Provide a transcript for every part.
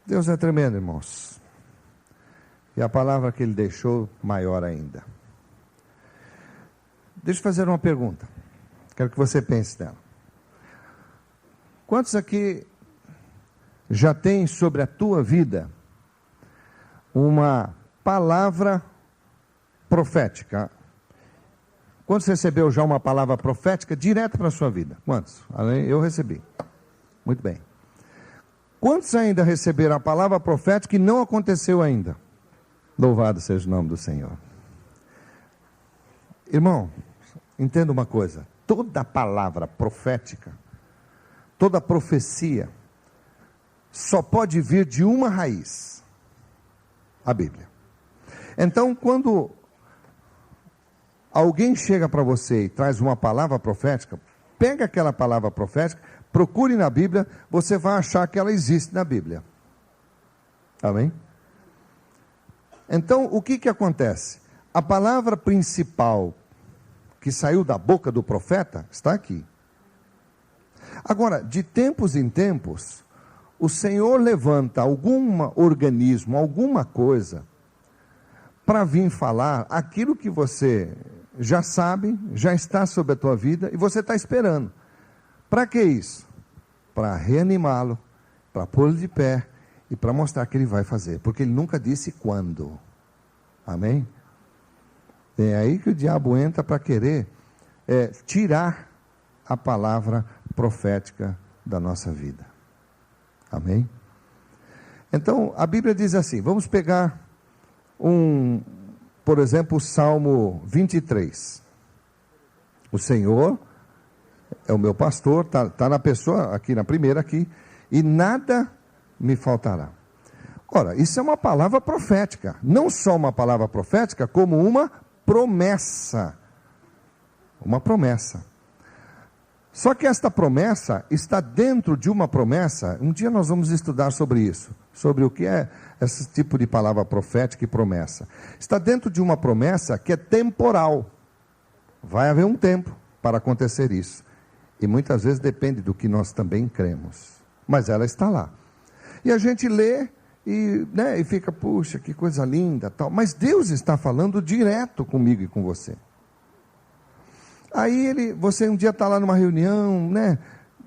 Deus é tremendo, irmãos. E a palavra que Ele deixou, maior ainda. Deixa eu fazer uma pergunta. Quero que você pense nela. Quantos aqui já tem sobre a tua vida uma palavra profética? Quantos recebeu já uma palavra profética direto para a sua vida? Quantos? Eu recebi. Muito bem. Quantos ainda receberam a palavra profética e não aconteceu ainda? Louvado seja o nome do Senhor. Irmão, entenda uma coisa. Toda palavra profética, toda profecia, só pode vir de uma raiz. A Bíblia. Então, quando alguém chega para você e traz uma palavra profética, pega aquela palavra profética, procure na Bíblia, você vai achar que ela existe na Bíblia. Amém? Então, o que acontece? A palavra principal que saiu da boca do profeta está aqui. Agora, de tempos em tempos, o Senhor levanta algum organismo, alguma coisa, para vir falar aquilo que você já sabe, já está sobre a tua vida, e você está esperando. Para que isso? Para reanimá-lo, para pô-lo de pé, e para mostrar que ele vai fazer, porque ele nunca disse quando. Amém? É aí que o diabo entra para querer tirar a palavra profética da nossa vida. Amém? Então, a Bíblia diz assim, vamos pegar por exemplo, o Salmo 23. O Senhor é o meu pastor, está na pessoa, aqui na primeira aqui, e nada me faltará. Ora, isso é uma palavra profética, não só uma palavra profética, como uma promessa. Uma promessa. Só que esta promessa está dentro de uma promessa. Um dia nós vamos estudar sobre isso, sobre o que é esse tipo de palavra profética e promessa. Está dentro de uma promessa que é temporal. Vai haver um tempo para acontecer isso. E muitas vezes depende do que nós também cremos. Mas ela está lá. E a gente lê e fica, puxa, que coisa linda, tal. Mas Deus está falando direto comigo e com você. Aí você um dia está lá numa reunião,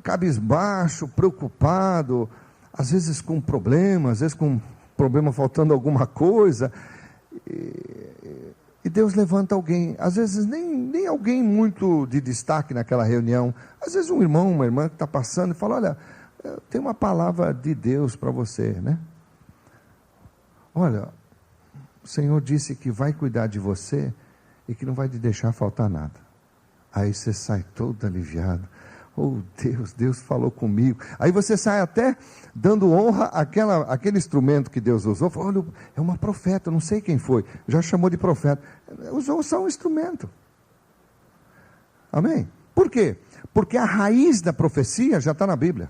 cabisbaixo, preocupado, às vezes com problema, às vezes com problema faltando alguma coisa, e Deus levanta alguém, às vezes nem alguém muito de destaque naquela reunião, às vezes um irmão, uma irmã que está passando e fala, olha, tem uma palavra de Deus para você, olha, o Senhor disse que vai cuidar de você e que não vai te deixar faltar nada. Aí você sai todo aliviado. Oh Deus falou comigo. Aí você sai até dando honra àquele instrumento que Deus usou. Falou, olha, é uma profeta, não sei quem foi. Já chamou de profeta. Usou só um instrumento. Amém? Por quê? Porque a raiz da profecia já está na Bíblia.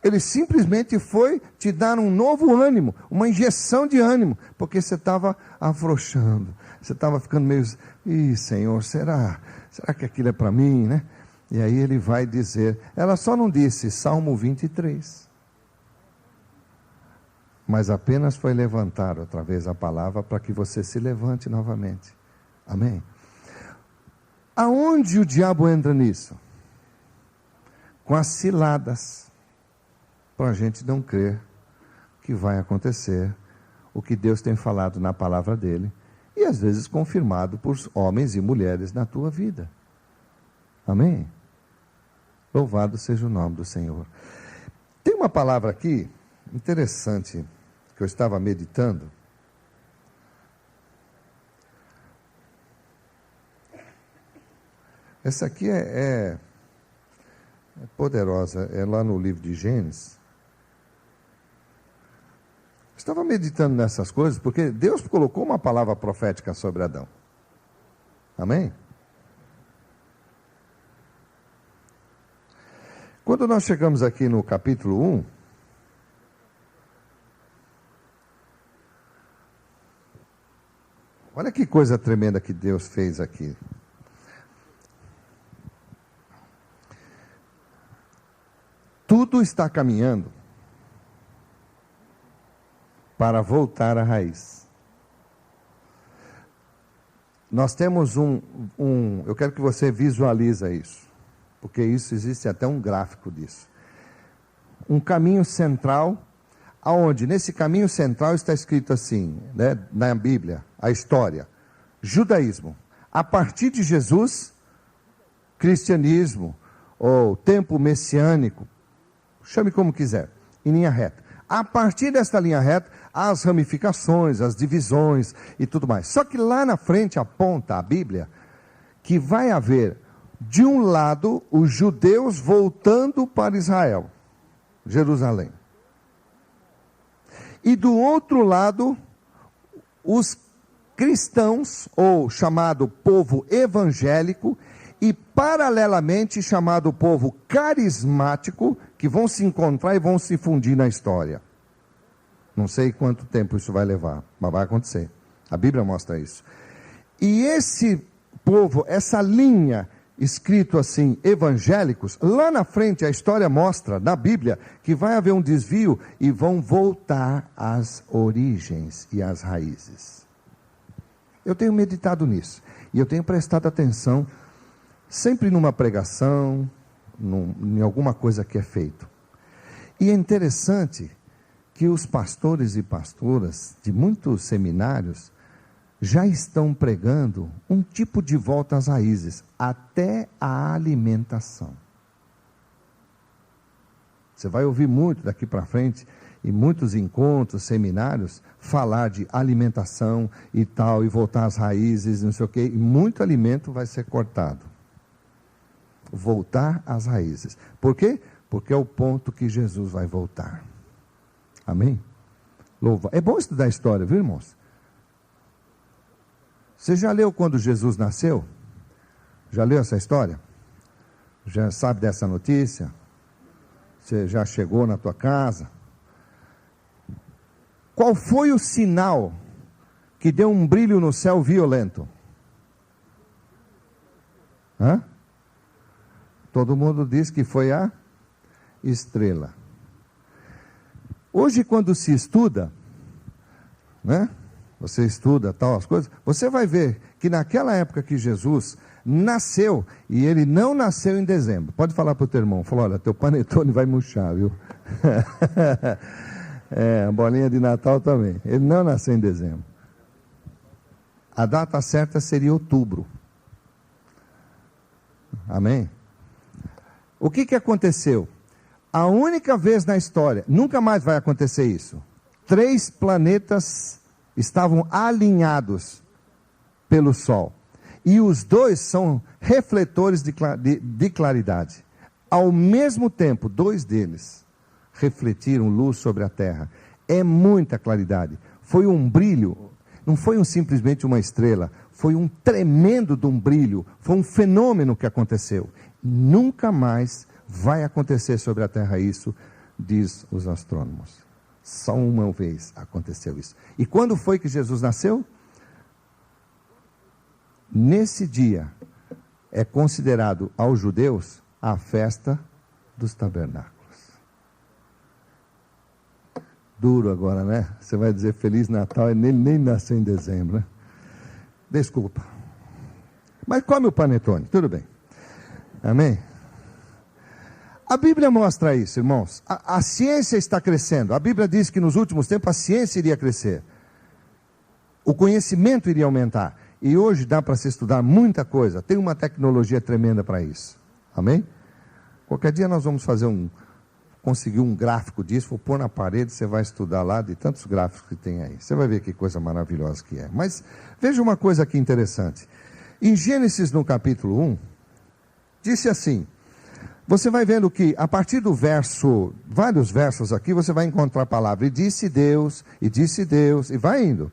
Ele simplesmente foi te dar um novo ânimo, uma injeção de ânimo, porque você estava afrouxando, você estava ficando meio, Senhor, será que aquilo é para mim, E aí ele vai dizer, ela só não disse Salmo 23, mas apenas foi levantar outra vez a palavra para que você se levante novamente. Amém? Aonde o diabo entra nisso? Com as ciladas, para a gente não crer que vai acontecer o que Deus tem falado na palavra dele, e às vezes confirmado por homens e mulheres na tua vida. Amém? Louvado seja o nome do Senhor. Tem uma palavra aqui, interessante, que eu estava meditando. Essa aqui é poderosa, é lá no livro de Gênesis. Estava meditando nessas coisas, porque Deus colocou uma palavra profética sobre Adão. Amém? Quando nós chegamos aqui no capítulo 1, olha que coisa tremenda que Deus fez aqui. Tudo está caminhando para voltar à raiz. Nós temos eu quero que você visualize isso, porque isso existe até um gráfico disso. Um caminho central, aonde nesse caminho central está escrito assim, né, na Bíblia, a história: judaísmo. A partir de Jesus, cristianismo, ou tempo messiânico, chame como quiser, em linha reta. A partir desta linha reta, as ramificações, as divisões e tudo mais. Só que lá na frente aponta a Bíblia que vai haver, de um lado, os judeus voltando para Israel, Jerusalém. E do outro lado, os cristãos, ou chamado povo evangélico, e paralelamente chamado povo carismático, que vão se encontrar e vão se fundir na história. Não sei quanto tempo isso vai levar, mas vai acontecer. A Bíblia mostra isso. E esse povo, essa linha escrito assim, evangélicos, lá na frente a história mostra, na Bíblia, que vai haver um desvio e vão voltar às origens e às raízes. Eu tenho meditado nisso, e eu tenho prestado atenção, sempre numa pregação, em alguma coisa que é feito. E é interessante que os pastores e pastoras de muitos seminários já estão pregando um tipo de volta às raízes, até a alimentação. Você vai ouvir muito daqui para frente, em muitos encontros, seminários, falar de alimentação e tal, e voltar às raízes, não sei o quê, e muito alimento vai ser cortado. Voltar às raízes. Por quê? Porque é o ponto que Jesus vai voltar. Amém? Louva. É bom estudar a história, viu, irmãos? Você já leu quando Jesus nasceu? Já leu essa história? Já sabe dessa notícia? Você já chegou na tua casa? Qual foi o sinal que deu um brilho no céu violento? Hã? Todo mundo diz que foi a estrela. Hoje, quando se estuda, né? Você estuda tal as coisas, você vai ver que naquela época que Jesus nasceu, e ele não nasceu em dezembro. Pode falar para o teu irmão, fala, olha, teu panetone vai murchar, viu? A bolinha de Natal também. Ele não nasceu em dezembro. A data certa seria outubro. Amém? O que aconteceu? A única vez na história, nunca mais vai acontecer isso. 3 planetas estavam alinhados pelo Sol. E os 2 são refletores de claridade. Ao mesmo tempo, 2 deles refletiram luz sobre a Terra. É muita claridade. Foi um brilho, não foi simplesmente uma estrela, foi um tremendo de um brilho, foi um fenômeno que aconteceu. Nunca mais vai acontecer sobre a Terra isso, diz os astrônomos. Só uma vez aconteceu isso. E quando foi que Jesus nasceu? Nesse dia é considerado aos judeus a festa dos tabernáculos. Duro agora, né? Você vai dizer Feliz Natal e nem nasceu em dezembro, né? Desculpa. Mas come o panetone, tudo bem. Amém? A Bíblia mostra isso, irmãos. A ciência está crescendo. A Bíblia diz que nos últimos tempos a ciência iria crescer. O conhecimento iria aumentar. E hoje dá para se estudar muita coisa. Tem uma tecnologia tremenda para isso. Amém? Qualquer dia nós vamos conseguir um gráfico disso, vou pôr na parede, você vai estudar lá de tantos gráficos que tem aí. Você vai ver que coisa maravilhosa que é. Mas veja uma coisa aqui interessante. Em Gênesis, no capítulo 1, disse assim, você vai vendo que a partir do vários versos aqui, você vai encontrar a palavra, e disse Deus, e vai indo.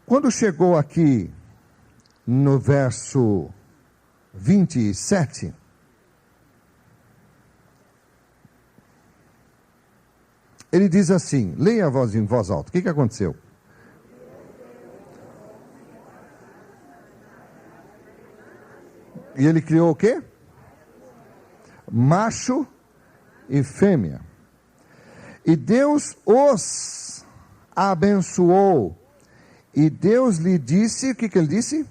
Quando chegou aqui no verso 27, ele diz assim, leia a voz em voz alta, o que aconteceu? E ele criou o quê? Macho e fêmea. E Deus os abençoou. E Deus lhe disse, o que ele disse?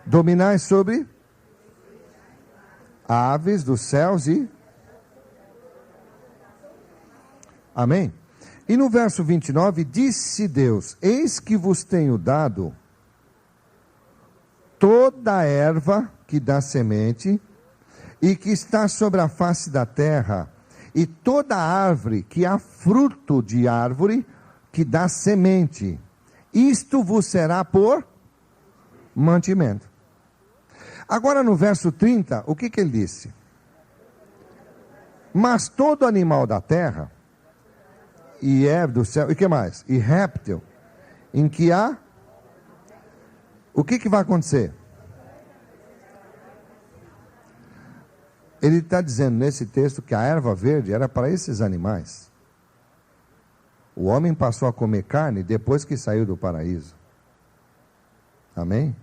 Dominai sobre aves dos céus e... Amém? E no verso 29, disse Deus, eis que vos tenho dado toda a erva que dá semente e que está sobre a face da terra, e toda árvore que há fruto de árvore que dá semente, isto vos será por mantimento. Agora no verso 30, o que ele disse? Mas todo animal da terra, e é do céu, e que mais? E réptil, em que há, o que vai acontecer? Ele está dizendo nesse texto que a erva verde era para esses animais. O homem passou a comer carne depois que saiu do paraíso. Amém?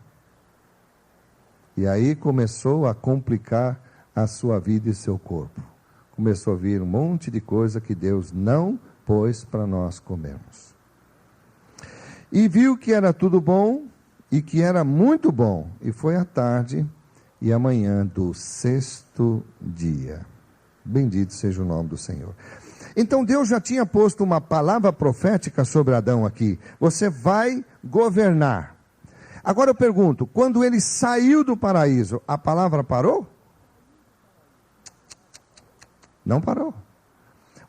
E aí começou a complicar a sua vida e seu corpo. Começou a vir um monte de coisa que Deus não pôs para nós comermos. E viu que era tudo bom, e que era muito bom. E foi a tarde e a manhã do sexto dia. Bendito seja o nome do Senhor. Então Deus já tinha posto uma palavra profética sobre Adão aqui. Você vai governar. Agora eu pergunto, quando ele saiu do paraíso, a palavra parou? Não parou.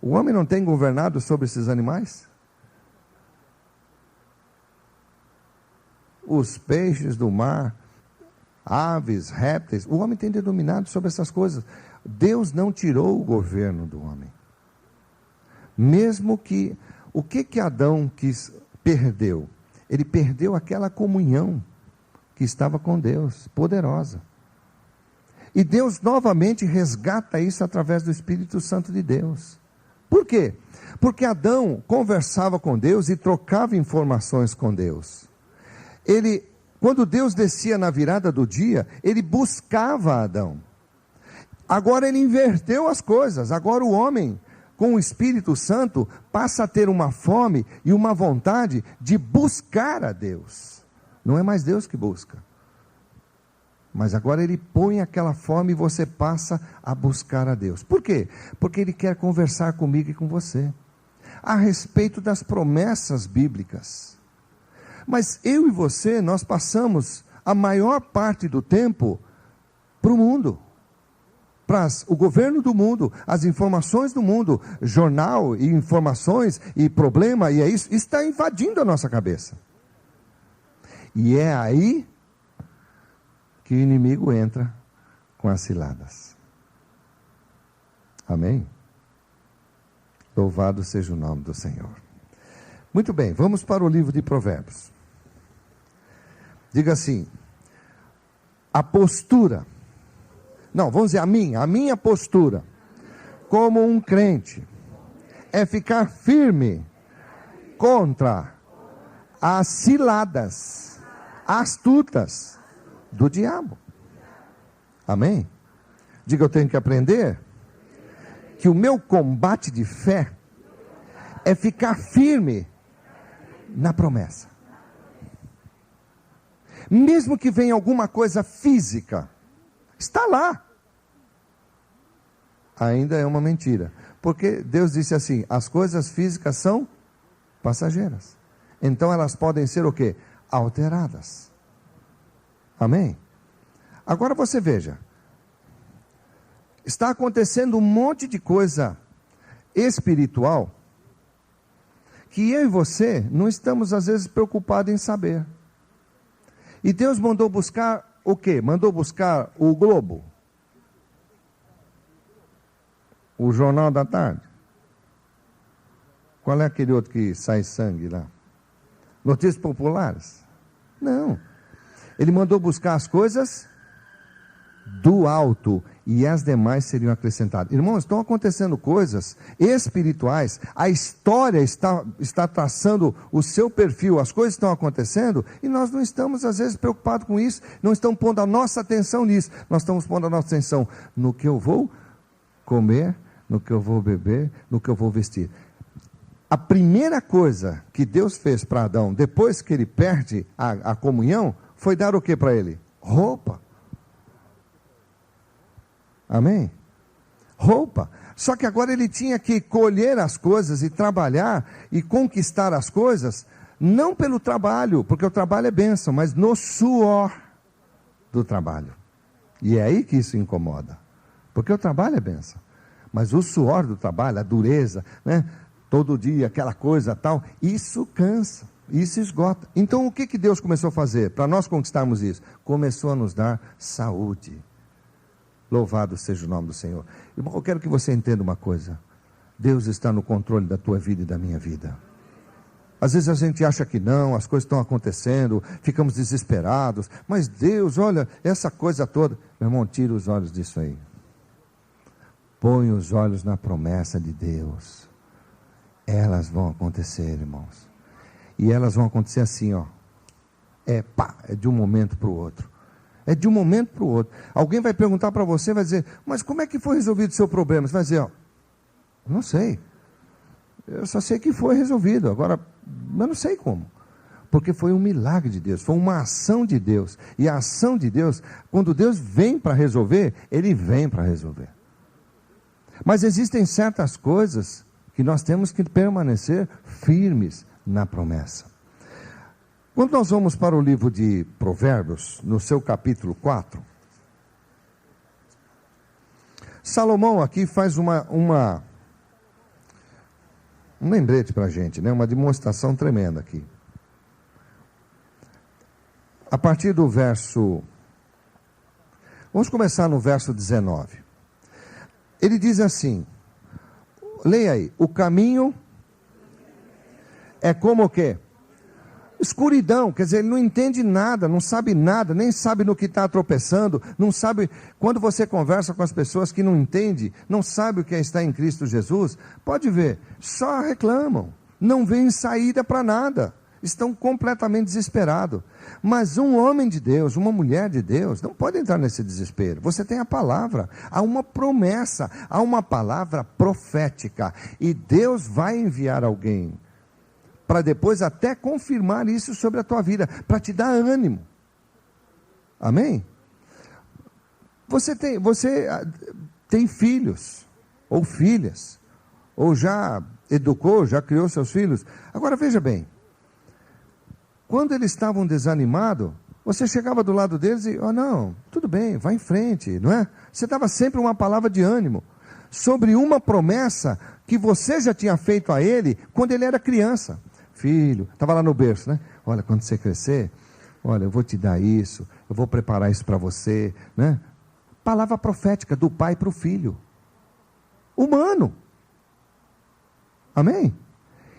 O homem não tem governado sobre esses animais? Os peixes do mar, aves, répteis, o homem tem dominado sobre essas coisas. Deus não tirou o governo do homem. Mesmo que, o que Adão perdeu? Ele perdeu aquela comunhão que estava com Deus, poderosa. E Deus novamente resgata isso através do Espírito Santo de Deus. Por quê? Porque Adão conversava com Deus e trocava informações com Deus. Quando Deus descia na virada do dia, ele buscava Adão. Agora ele inverteu as coisas. Agora o homem, com o Espírito Santo, passa a ter uma fome e uma vontade de buscar a Deus. Não é mais Deus que busca. Mas agora ele põe aquela fome e você passa a buscar a Deus. Por quê? Porque ele quer conversar comigo e com você a respeito das promessas bíblicas. Mas eu e você, nós passamos a maior parte do tempo para o mundo, para o governo do mundo, as informações do mundo, jornal e informações e problema, e é isso está invadindo a nossa cabeça. E é aí que o inimigo entra com as ciladas. Amém? Louvado seja o nome do Senhor. Muito bem, vamos para o livro de Provérbios. Diga assim, a postura, não, vamos dizer a minha postura, como um crente, é ficar firme contra as ciladas astutas do diabo. Amém? Diga, eu tenho que aprender que o meu combate de fé é ficar firme na promessa. Mesmo que venha alguma coisa física, está lá. Ainda é uma mentira. Porque Deus disse assim, as coisas físicas são passageiras. Então elas podem ser o quê? Alteradas. Amém? Agora você veja. Está acontecendo um monte de coisa espiritual que eu e você não estamos às vezes preocupados em saber. E Deus mandou buscar o quê? Mandou buscar o Globo, o Jornal da Tarde. Qual é aquele outro que sai sangue lá? Notícias populares? Não. Ele mandou buscar as coisas do alto, e as demais seriam acrescentadas. Irmãos, estão acontecendo coisas espirituais, a história está traçando o seu perfil, as coisas estão acontecendo, e nós não estamos às vezes preocupados com isso, não estamos pondo a nossa atenção nisso, nós estamos pondo a nossa atenção no que eu vou comer, no que eu vou beber, no que eu vou vestir. A primeira coisa que Deus fez para Adão, depois que ele perde a comunhão, foi dar o que para ele? Roupa. Amém? Roupa. Só que agora ele tinha que colher as coisas e trabalhar e conquistar as coisas, não pelo trabalho, porque o trabalho é bênção, mas no suor do trabalho. E é aí que isso incomoda, porque o trabalho é bênção, mas o suor do trabalho, a dureza, né? Todo dia aquela coisa tal, isso cansa, isso esgota. Então o que Deus começou a fazer para nós conquistarmos isso? Começou a nos dar saúde. Louvado seja o nome do Senhor. Irmão, eu quero que você entenda uma coisa: Deus está no controle da tua vida e da minha vida. Às vezes a gente acha que não, as coisas estão acontecendo, ficamos desesperados, mas Deus, olha, essa coisa toda. Meu irmão, tira os olhos disso aí. Põe os olhos na promessa de Deus. Elas vão acontecer, irmãos. E elas vão acontecer assim, ó. É de um momento para o outro. É de um momento para o outro. Alguém vai perguntar para você, vai dizer, mas como é que foi resolvido o seu problema? Você vai dizer, ó, não sei. Eu só sei que foi resolvido. Agora, eu não sei como. Porque foi um milagre de Deus, foi uma ação de Deus. E a ação de Deus, quando Deus vem para resolver, Ele vem para resolver. Mas existem certas coisas que nós temos que permanecer firmes na promessa. Quando nós vamos para o livro de Provérbios, no seu capítulo 4, Salomão aqui faz um lembrete para a gente, né? Uma demonstração tremenda aqui. A partir do verso, vamos começar no verso 19. Ele diz assim, leia aí, o caminho é como o quê? Escuridão, quer dizer, ele não entende nada, não sabe nada, nem sabe no que está tropeçando, não sabe, quando você conversa com as pessoas que não entendem, não sabe o que é estar em Cristo Jesus, pode ver, só reclamam, não veem saída para nada, estão completamente desesperados. Mas um homem de Deus, uma mulher de Deus, não pode entrar nesse desespero. Você tem a palavra, há uma promessa, há uma palavra profética, e Deus vai enviar alguém, para depois até confirmar isso sobre a tua vida, para te dar ânimo. Amém? Você tem filhos, ou filhas, ou já educou, já criou seus filhos. Agora veja bem, quando eles estavam desanimados, você chegava do lado deles e, não, tudo bem, vai em frente, não é? Você dava sempre uma palavra de ânimo, sobre uma promessa que você já tinha feito a ele, quando ele era criança. Filho, estava lá no berço, né? Olha, quando você crescer, olha, eu vou te dar isso, eu vou preparar isso para você, né? Palavra profética do pai para o filho. Humano. Amém?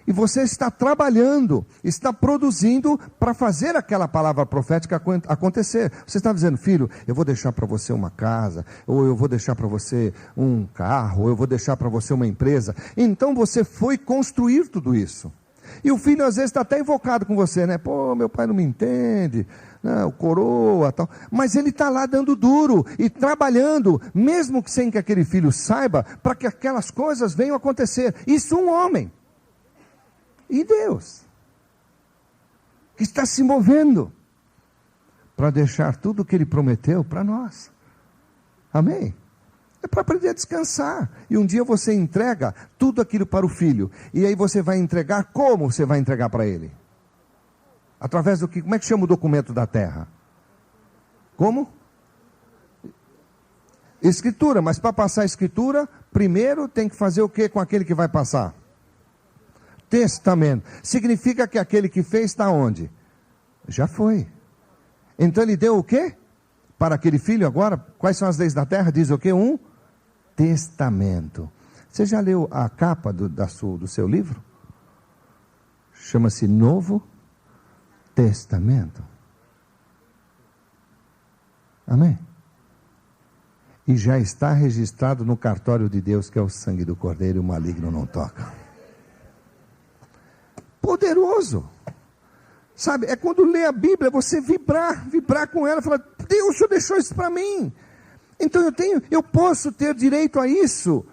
E você está trabalhando, está produzindo para fazer aquela palavra profética acontecer. Você está dizendo, filho, eu vou deixar para você uma casa, ou eu vou deixar para você um carro, ou eu vou deixar para você uma empresa. Então você foi construir tudo isso. E o filho às vezes está até invocado com você, né? Pô, meu pai não me entende, né? O coroa tal. Mas ele está lá dando duro e trabalhando, mesmo que sem que aquele filho saiba, para que aquelas coisas venham a acontecer. Isso um homem. E Deus, que está se movendo para deixar tudo o que Ele prometeu para nós. Amém? É para aprender a descansar. E um dia você entrega tudo aquilo para o filho. E aí você vai entregar, como você vai entregar para ele? Através do que? Como é que chama o documento da terra? Como? Escritura. Mas para passar a escritura, primeiro tem que fazer o que com aquele que vai passar? Testamento. Significa que aquele que fez está onde? Já foi. Então ele deu o quê? Para aquele filho agora, quais são as leis da terra? Diz o quê? Um testamento. Você já leu a capa do seu livro? Chama-se Novo Testamento. Amém? E já está registrado no cartório de Deus, que é o sangue do Cordeiro, e o maligno não toca. Poderoso. Sabe, é quando lê a Bíblia, você vibrar com ela, falar, Deus, o Senhor deixou isso para mim. Então eu posso ter direito a isso.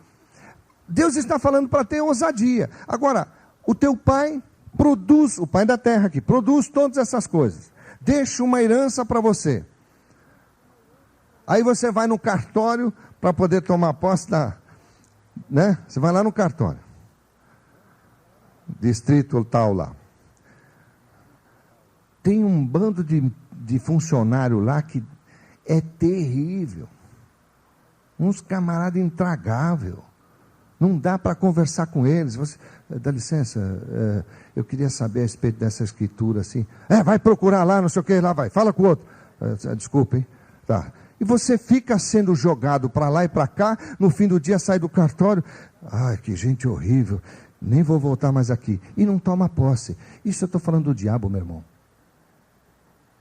Deus está falando para ter ousadia. Agora, o teu pai produz, o pai da terra aqui, produz todas essas coisas. Deixa uma herança para você. Aí você vai no cartório para poder tomar posse da, né? Você vai lá no cartório. Distrito tal lá. Tem um bando de funcionário lá que é terrível. Uns camaradas intragáveis. Não dá para conversar com eles. Você, dá licença, eu queria saber a respeito dessa escritura assim. Vai procurar lá, não sei o que, lá vai, fala com o outro. Desculpa, hein? Tá. E você fica sendo jogado para lá e para cá, no fim do dia sai do cartório. Ai, que gente horrível, nem vou voltar mais aqui. E não toma posse. Isso eu estou falando do diabo, meu irmão.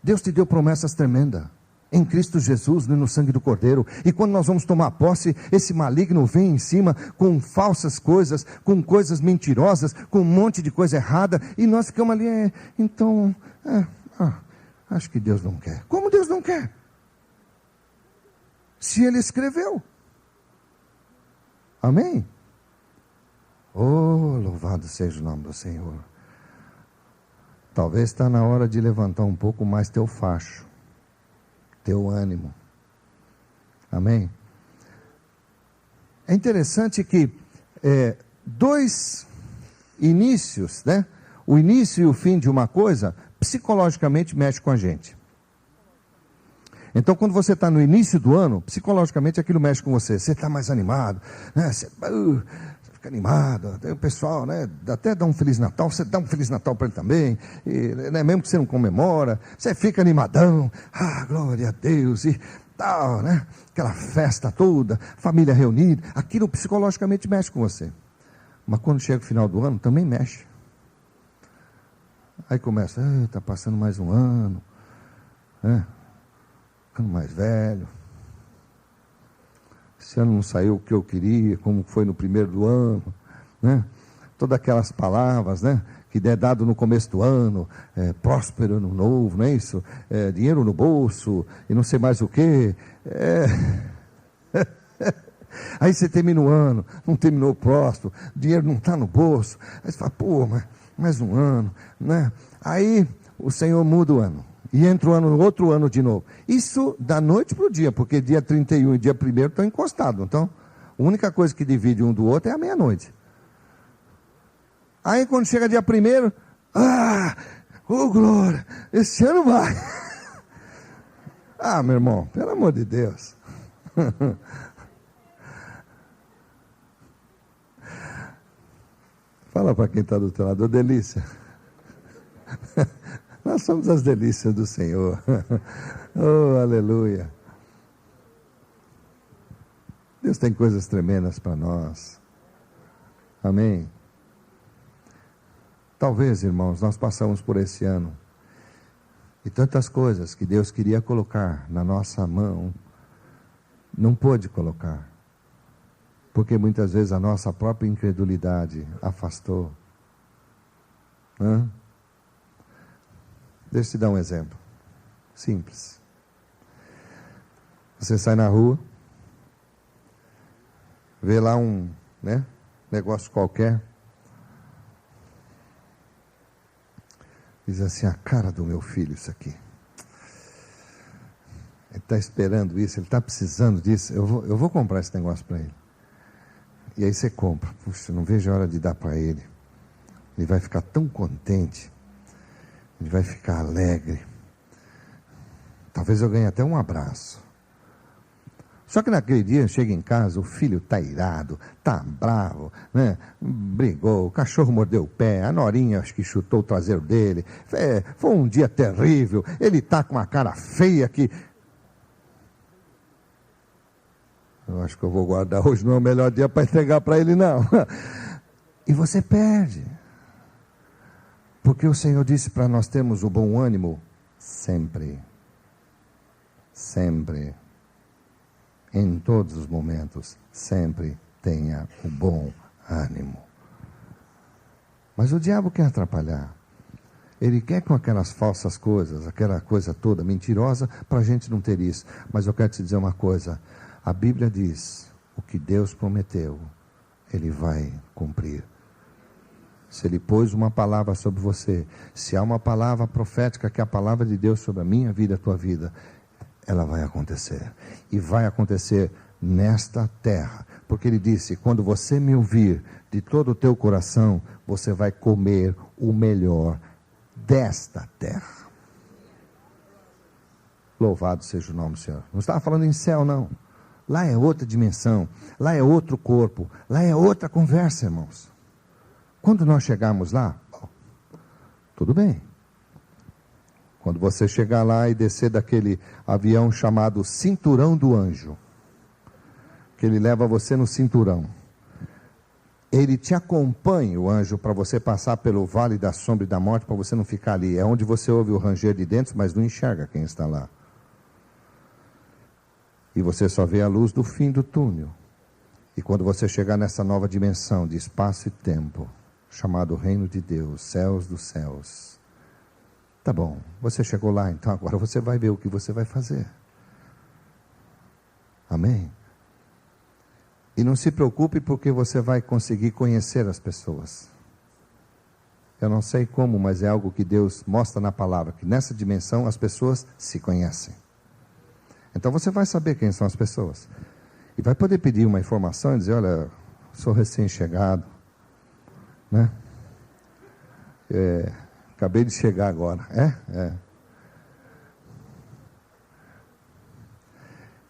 Deus te deu promessas tremendas. Em Cristo Jesus, no sangue do Cordeiro. E quando nós vamos tomar posse, esse maligno vem em cima com falsas coisas, com coisas mentirosas, com um monte de coisa errada, e nós ficamos ali, acho que Deus não quer. Como Deus não quer? Se Ele escreveu. Amém? Oh, louvado seja o nome do Senhor. Talvez está na hora de levantar um pouco mais teu facho, teu ânimo. Amém? É interessante que dois inícios, né? O início e o fim de uma coisa, psicologicamente mexe com a gente. Então, quando você está no início do ano, psicologicamente aquilo mexe com você. Você está mais animado, né? Você fica animado. Tem o pessoal, né? Até dá um Feliz Natal. Você dá um Feliz Natal para ele também. E, né? Mesmo que você não comemora, você fica animadão. Glória a Deus. E tal, né? Aquela festa toda, família reunida. Aquilo psicologicamente mexe com você. Mas quando chega o final do ano, também mexe. Aí começa, está passando mais um ano, né? Ficando mais velho. Esse ano não saiu o que eu queria, como foi no primeiro do ano, né? Todas aquelas palavras, né? Que é dado no começo do ano, próspero ano novo, não é isso? Dinheiro no bolso, e não sei mais o que. Aí você termina o ano, não terminou o próximo, dinheiro não está no bolso. Aí você fala, mas mais um ano, né? Aí o Senhor muda o ano. E entra o ano, outro ano de novo. Isso da noite para o dia, porque dia 31 e dia 1º estão encostados. Então, a única coisa que divide um do outro é a meia-noite. Aí quando chega dia 1º, glória, esse ano vai. Meu irmão, pelo amor de Deus. Fala para quem está do teu lado, delícia. Nós somos as delícias do Senhor. Oh, aleluia. Deus tem coisas tremendas para nós. Amém. Talvez, irmãos, nós passamos por esse ano e tantas coisas que Deus queria colocar na nossa mão, não pôde colocar, porque muitas vezes a nossa própria incredulidade afastou. Deixa eu te dar um exemplo simples. Você sai na rua, vê lá um negócio qualquer, diz assim, a cara do meu filho isso aqui. Ele está esperando isso, ele está precisando disso, eu vou comprar esse negócio para ele. E aí você compra. Puxa, não vejo a hora de dar para ele. Ele vai ficar tão contente. Ele vai ficar alegre. Talvez eu ganhe até um abraço. Só que naquele dia, chega em casa, o filho está irado, está bravo, né? Brigou, o cachorro mordeu o pé, a norinha acho que chutou o traseiro dele. Foi um dia terrível. Ele está com uma cara feia que... Eu acho que eu vou guardar, hoje não é o melhor dia para entregar para ele, não. E você perde. Porque o Senhor disse para nós termos o bom ânimo sempre. Sempre. Em todos os momentos, sempre tenha o bom ânimo. Mas o diabo quer atrapalhar. Ele quer com aquelas falsas coisas, aquela coisa toda mentirosa, para a gente não ter isso. Mas eu quero te dizer uma coisa. A Bíblia diz, o que Deus prometeu, Ele vai cumprir. Se Ele pôs uma palavra sobre você, se há uma palavra profética, que é a palavra de Deus sobre a minha vida, a tua vida, ela vai acontecer. E vai acontecer nesta terra. Porque Ele disse, quando você me ouvir de todo o teu coração, você vai comer o melhor desta terra. Louvado seja o nome do Senhor. Não estava falando em céu, não. Lá é outra dimensão, lá é outro corpo, lá é outra conversa, irmãos. Quando nós chegarmos lá, tudo bem. Quando você chegar lá e descer daquele avião chamado Cinturão do Anjo, que ele leva você no cinturão, ele te acompanha, o anjo, para você passar pelo vale da sombra e da morte, para você não ficar ali. É onde você ouve o ranger de dentes, mas não enxerga quem está lá. E você só vê a luz do fim do túnel. E quando você chegar nessa nova dimensão de espaço e tempo, chamado Reino de Deus, céus dos céus, tá bom, você chegou lá, então agora você vai ver o que você vai fazer. Amém? E não se preocupe, porque você vai conseguir conhecer as pessoas. Eu não sei como, mas é algo que Deus mostra na palavra, que nessa dimensão as pessoas se conhecem. Então você vai saber quem são as pessoas. E vai poder pedir uma informação e dizer, olha, sou recém-chegado, né? Acabei de chegar agora.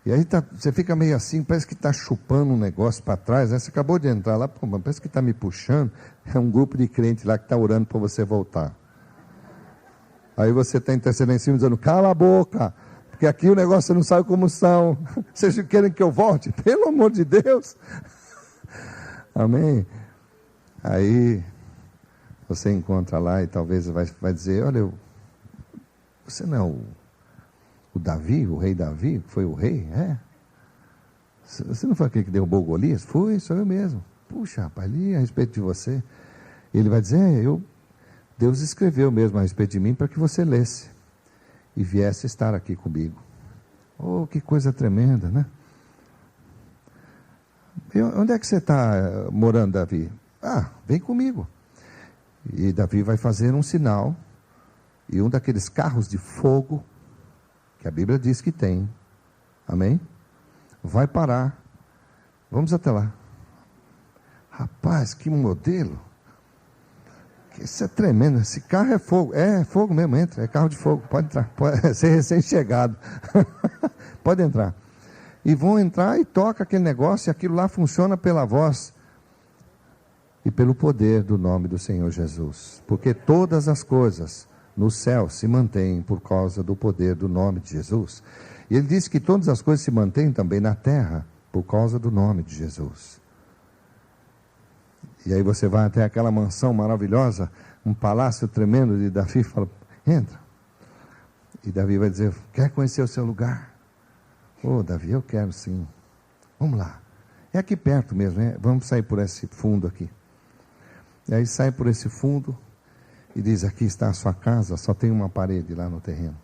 E aí você fica meio assim, parece que está chupando um negócio para trás, né? Você acabou de entrar lá, pô, mas parece que está me puxando. É um grupo de crentes lá que está orando para você voltar. Aí você está intercedendo em cima dizendo, cala a boca, porque aqui o negócio você não sabe como são. Vocês querem que eu volte? Pelo amor de Deus. Amém? Aí você encontra lá e talvez vai dizer, olha, você não é o Davi, o rei Davi, foi o rei? Você não foi aquele que derrubou Golias? Foi, sou eu mesmo. Puxa, rapaz, li a respeito de você. Ele vai dizer, Deus escreveu mesmo a respeito de mim para que você lesse e viesse estar aqui comigo. Oh, que coisa tremenda, né? E onde é que você está morando, Davi? Vem comigo. E Davi vai fazer um sinal, e um daqueles carros de fogo, que a Bíblia diz que tem, amém? Vai parar. Vamos até lá. Rapaz, que modelo. Isso é tremendo. Esse carro é fogo. É fogo mesmo, entra. É carro de fogo. Pode entrar. Pode ser recém-chegado. Pode entrar. E vão entrar e toca aquele negócio, e aquilo lá funciona pela voz e pelo poder do nome do Senhor Jesus. Porque todas as coisas no céu se mantêm por causa do poder do nome de Jesus. E ele disse que todas as coisas se mantêm também na terra por causa do nome de Jesus. E aí você vai até aquela mansão maravilhosa, um palácio tremendo de Davi, e fala, entra. E Davi vai dizer, quer conhecer o seu lugar? Davi, eu quero sim. Vamos lá. É aqui perto mesmo, vamos sair por esse fundo aqui. E aí sai por esse fundo e diz, aqui está a sua casa, só tem uma parede lá no terreno.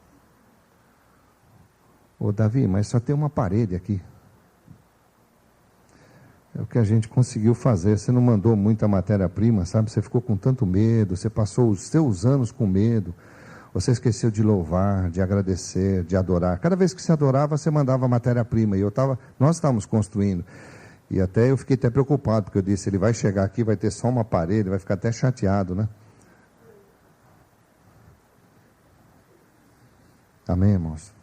Davi, mas só tem uma parede aqui. É o que a gente conseguiu fazer. Você não mandou muita matéria-prima, sabe? Você ficou com tanto medo, você passou os seus anos com medo, você esqueceu de louvar, de agradecer, de adorar. Cada vez que você adorava, você mandava matéria-prima, e nós estávamos construindo. E até eu fiquei até preocupado, porque eu disse, ele vai chegar aqui, vai ter só uma parede, ele vai ficar até chateado, né? Amém, irmãos?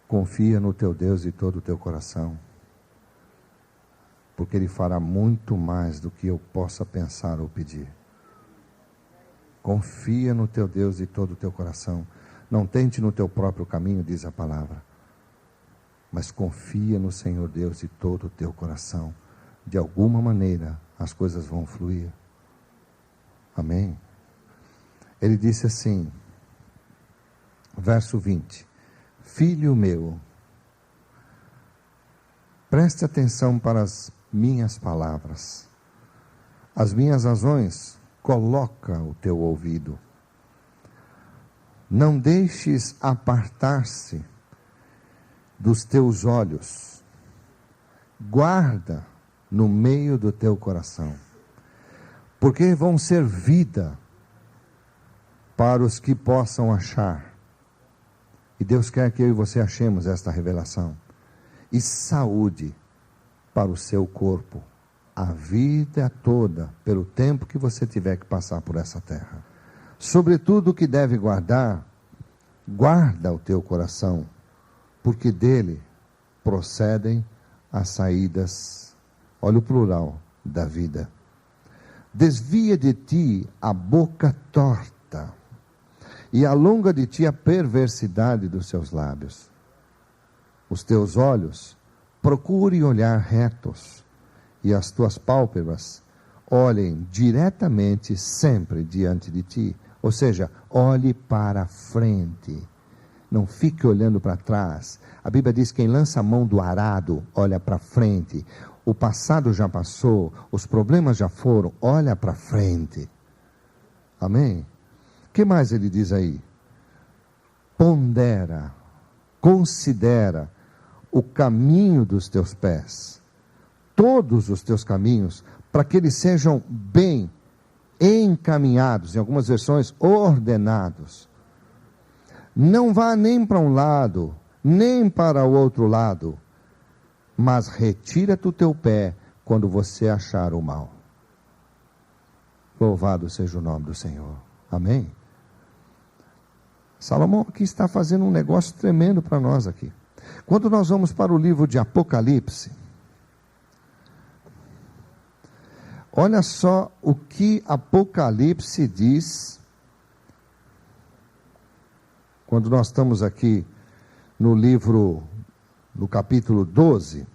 Confia no teu Deus de todo o teu coração, porque Ele fará muito mais do que eu possa pensar ou pedir. Confia no teu Deus de todo o teu coração. Não tente no teu próprio caminho, diz a palavra, mas confia no Senhor Deus de todo o teu coração. De alguma maneira as coisas vão fluir. Amém? Ele disse assim, verso 20, filho meu, preste atenção para as minhas palavras, as minhas razões, coloca o teu ouvido, não deixes apartar-se dos teus olhos, guarda no meio do teu coração, porque vão ser vida para os que possam achar, e Deus quer que eu e você achemos esta revelação, e saúde para o seu corpo, a vida toda, pelo tempo que você tiver que passar por essa terra. Sobretudo o que deve guardar, guarda o teu coração, porque dele procedem as saídas, olha o plural, da vida. Desvia de ti a boca torta, e alonga de ti a perversidade dos seus lábios. Os teus olhos procure olhar retos, e as tuas pálpebras olhem diretamente sempre diante de ti. Ou seja, olhe para frente, não fique olhando para trás. A Bíblia diz que quem lança a mão do arado, olha para frente. O passado já passou, os problemas já foram, olha para frente. Amém? O que mais ele diz aí? Pondera, considera o caminho dos teus pés, todos os teus caminhos, para que eles sejam bem encaminhados, em algumas versões, ordenados. Não vá nem para um lado, nem para o outro lado, mas retira-te o teu pé quando você achar o mal. Louvado seja o nome do Senhor. Amém? Salomão aqui está fazendo um negócio tremendo para nós aqui. Quando nós vamos para o livro de Apocalipse, olha só o que Apocalipse diz, quando nós estamos aqui no livro, no capítulo 12.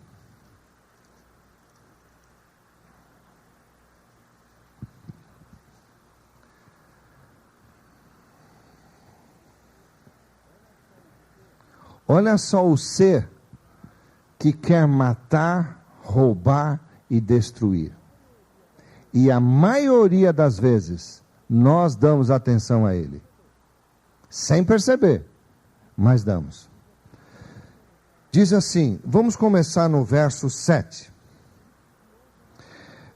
Olha só o ser que quer matar, roubar e destruir. E a maioria das vezes, nós damos atenção a ele. Sem perceber, mas damos. Diz assim, vamos começar no verso 7.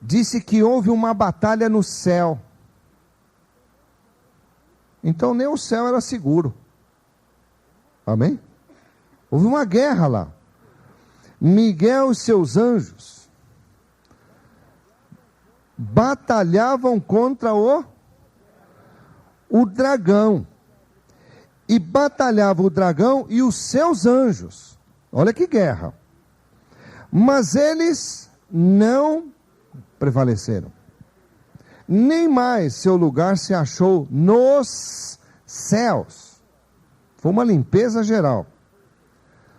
Disse que houve uma batalha no céu. Então nem o céu era seguro. Amém? Houve uma guerra lá. Miguel e seus anjos batalhavam contra o dragão. E batalhava o dragão e os seus anjos. Olha que guerra. Mas eles não prevaleceram. Nem mais seu lugar se achou nos céus. Foi uma limpeza geral.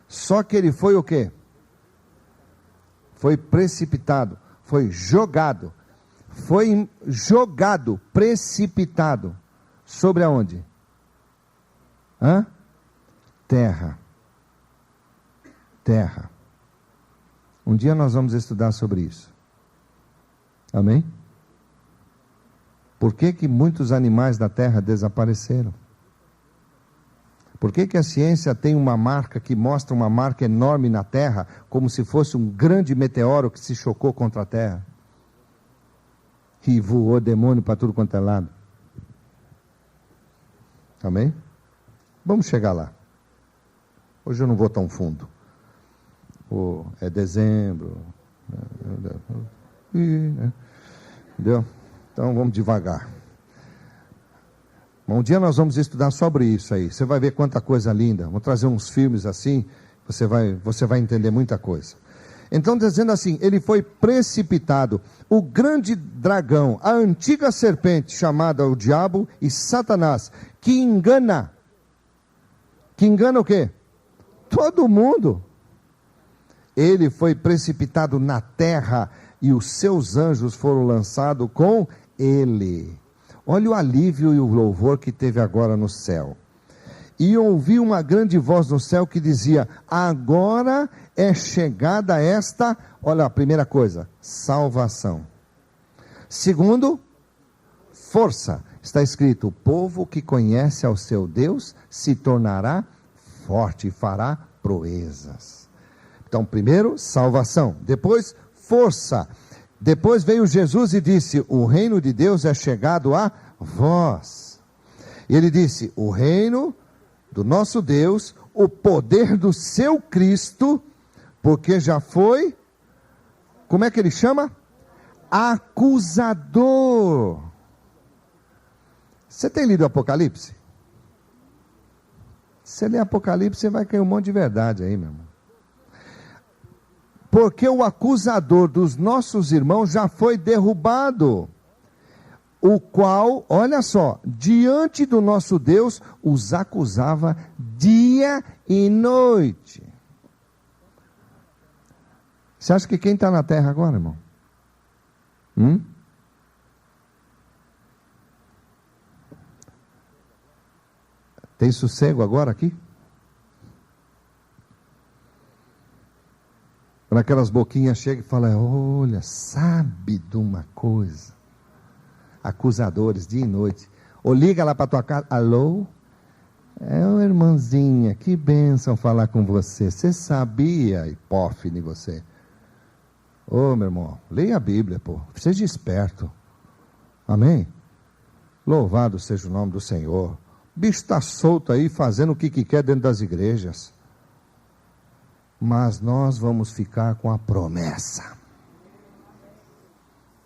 Só que ele foi o quê? Foi precipitado, foi jogado, precipitado, sobre aonde? Terra. Um dia nós vamos estudar sobre isso. Amém? Por que muitos animais da terra desapareceram? Por que a ciência tem uma marca que mostra uma marca enorme na terra, como se fosse um grande meteoro que se chocou contra a terra? E voou demônio para tudo quanto é lado. Amém? Vamos chegar lá. Hoje eu não vou tão fundo. É dezembro. Entendeu? Então vamos devagar. Um dia nós vamos estudar sobre isso aí. Você vai ver quanta coisa linda. Vamos trazer uns filmes assim. Você vai entender muita coisa. Então, dizendo assim, ele foi precipitado. O grande dragão, a antiga serpente, chamada o diabo e Satanás, que engana. Que engana o quê? Todo mundo. Ele foi precipitado na terra e os seus anjos foram lançados com ele. Olha o alívio e o louvor que teve agora no céu. E ouvi uma grande voz no céu que dizia: agora é chegada esta, olha a primeira coisa, salvação. Segundo, força. Está escrito: o povo que conhece ao seu Deus se tornará forte e fará proezas. Então, primeiro, salvação. Depois, força. Depois veio Jesus e disse: o reino de Deus é chegado a vós. E ele disse: o reino do nosso Deus, o poder do seu Cristo, porque já foi, como é que ele chama? Acusador. Você tem lido o Apocalipse? Se você ler Apocalipse, você vai cair um monte de verdade aí, meu irmão. Porque o acusador dos nossos irmãos já foi derrubado, o qual, olha só, diante do nosso Deus, os acusava dia e noite. Você acha que quem está na terra agora, irmão? Tem sossego agora aqui? Quando aquelas boquinhas chegam e falam: olha, sabe de uma coisa? Acusadores, dia e noite. Ou liga lá para tua casa: alô? Ô irmãzinha, que bênção falar com você. Você sabia, hipófine você. Ô meu irmão, leia a Bíblia, pô. Seja esperto. Amém? Louvado seja o nome do Senhor. O bicho está solto aí, fazendo o que quer dentro das igrejas. Mas nós vamos ficar com a promessa.